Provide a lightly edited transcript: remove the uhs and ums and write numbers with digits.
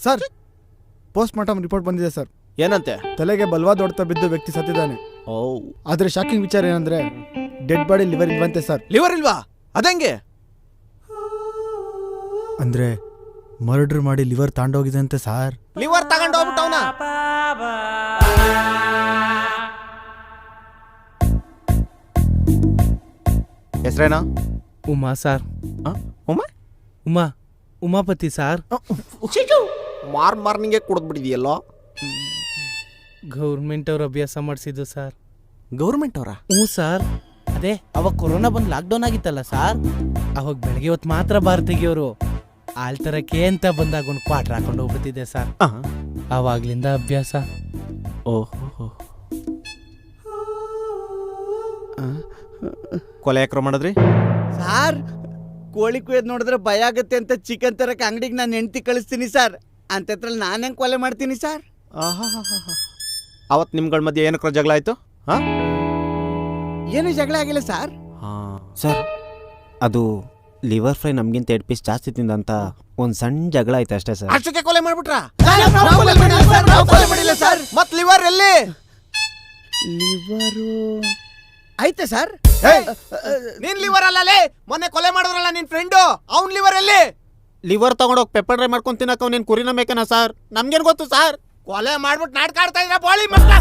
Sir post mortem report ಬಂದಿದೆ sir. ಏನಂತೆ? ತಲೆಗೆ ಬಲವಾದ ಹೊಡೆತ ಬಿದ್ದು ವ್ಯಕ್ತಿ ಸತ್ತಿದ್ದಾನೆ. ಓ, ಆದ್ರೆ ಶಾಕಿಂಗ್ ವಿಚಾರ ಏನಂದ್ರೆ ಡೆಡ್ ಬಾಡಿ ಲಿವರ್ ಇಲ್ವಂತೆ ಸರ್. ಲಿವರ್ ಇಲ್ವಾ? ಅದಂಗೆ? ಅಂದ್ರೆ ಮರ್ಡರ್ ಮಾಡಿ ಲಿವರ್ ತಾಂಡೋಗಿದೆ ಅಂತೆ ಸರ್. ಲಿವರ್ ತಗೊಂಡು ಹೋಗ್ಬಿಟ್ಟವನ. ಹೆಸರೇನಾ? ಉಮಾ ಸಾರ್. ಉಮಾ? ಉಮಾಪತಿ ಸಾರ್. ಮಾರ್ನಿಂಗೆ ಕುಡಿದ್ಬಿಟ್ಟಿದೆಯಲ್ಲೋ. ಗೌರ್ಮೆಂಟ್ ಅವ್ರು ಅಭ್ಯಾಸ ಮಾಡಿಸಿದ್ದು ಸರ್. ಗೌರ್ಮೆಂಟ್ ಅವರ? ಹ್ಞೂ ಸರ್. ಅದೇ ಅವಾಗ ಕೊರೋನಾ ಬಂದು ಲಾಕ್ಡೌನ್ ಆಗಿತ್ತಲ್ಲ ಸರ್, ಅವಾಗ ಬೆಳಗ್ಗೆ ಹೊತ್ತು ಮಾತ್ರ ಬಾರ್ ತೆಗಿಯೋರು. ಆಲ್ತರಕ್ಕೆ ಅಂತ ಬಂದಾಗ ಒಂದು ಕ್ವಾಟ್ರ್ ಹಾಕೊಂಡು ಹೋಗ್ಬಿಟ್ಟಿದೆ ಸರ್. ಆವಾಗ್ಲಿಂದ ಅಭ್ಯಾಸ. ಓಹೋ. ಕೊಲೆ ಯಾಕ್ರೋ ಮಾಡಿದ್ರಿ ಸಾರ್? ಕೋಳಿ ಕುಯ್ಯೋದು ನೋಡಿದ್ರೆ ಭಯ ಆಗುತ್ತೆ ಅಂತ ಚಿಕನ್ ತರಕ್ಕೆ ಅಂಗಡಿಗೆ ನಾನು ಹೆಂಡ್ತಿ ಕಳಿಸ್ತೀನಿ ಸರ್. ಅಂತದ್ರಲ್ಲಿ ನಾನು ಹೆಂಗೆ ಕೊಲೆ ಮಾಡ್ತೀನಿ ಸರ್? ಅವತ್ತು ನಿಮ್ಗಳ ಮಧ್ಯೆ ಏನಕ್ಕೆ ಜಗಳ ಆಯ್ತು? ಏನು ಜಗಳ ಆಗಿಲ್ಲ ಸರ್. ಸರ್, ಅದು ಲಿವರ್ ಫ್ರೈ ನಮ್ಗಿಂತ 2 ಪೀಸ್ ಜಾಸ್ತಿ ತಿಂದಂತ ಒಂದ್ ಸಣ್ಣ ಜಗಳ ಆಯ್ತು ಅಷ್ಟೇ ಸರ್. ಅಷ್ಟಕ್ಕೆ ಕೊಲೆ ಮಾಡ್ಬಿಟ್ರಾ? ಸರ್ ಮತ್ ಲಿವರ್ ಎಲ್ಲಿ? ಲಿವರು ಐತೆ ಸರ್. ನಿನ್ ಲಿವರ್ ಅಲ್ಲಲೇ, ಮೊನ್ನೆ ಕೊಲೆ ಮಾಡಿದ್ರಲ್ಲ ನಿನ್ ಫ್ರೆಂಡು, ಅವ್ನ್ ಲಿವರ್ ಎಲ್ಲಿ? ಲಿವರ್ ತಗೊಂಡೋಗಿ ಪೆಪ್ಪರ್ ಡ್ರೈ ಮಾಡ್ಕೊಂಡ್ ತಿನ್ನಕ ಅವ್ನೇನ್ ಕುರಿನ ಮೇಕನ ಸರ್? ನಮ್ಗೇನ್ ಗೊತ್ತು ಸರ್? ಕೊಲೆ ಮಾಡ್ಬಿಟ್ಟು ನಾಟಕ ಆಡ್ತಾ ಇದ್ರ ಬೋಳಿ ಮಕ್ಕಳ.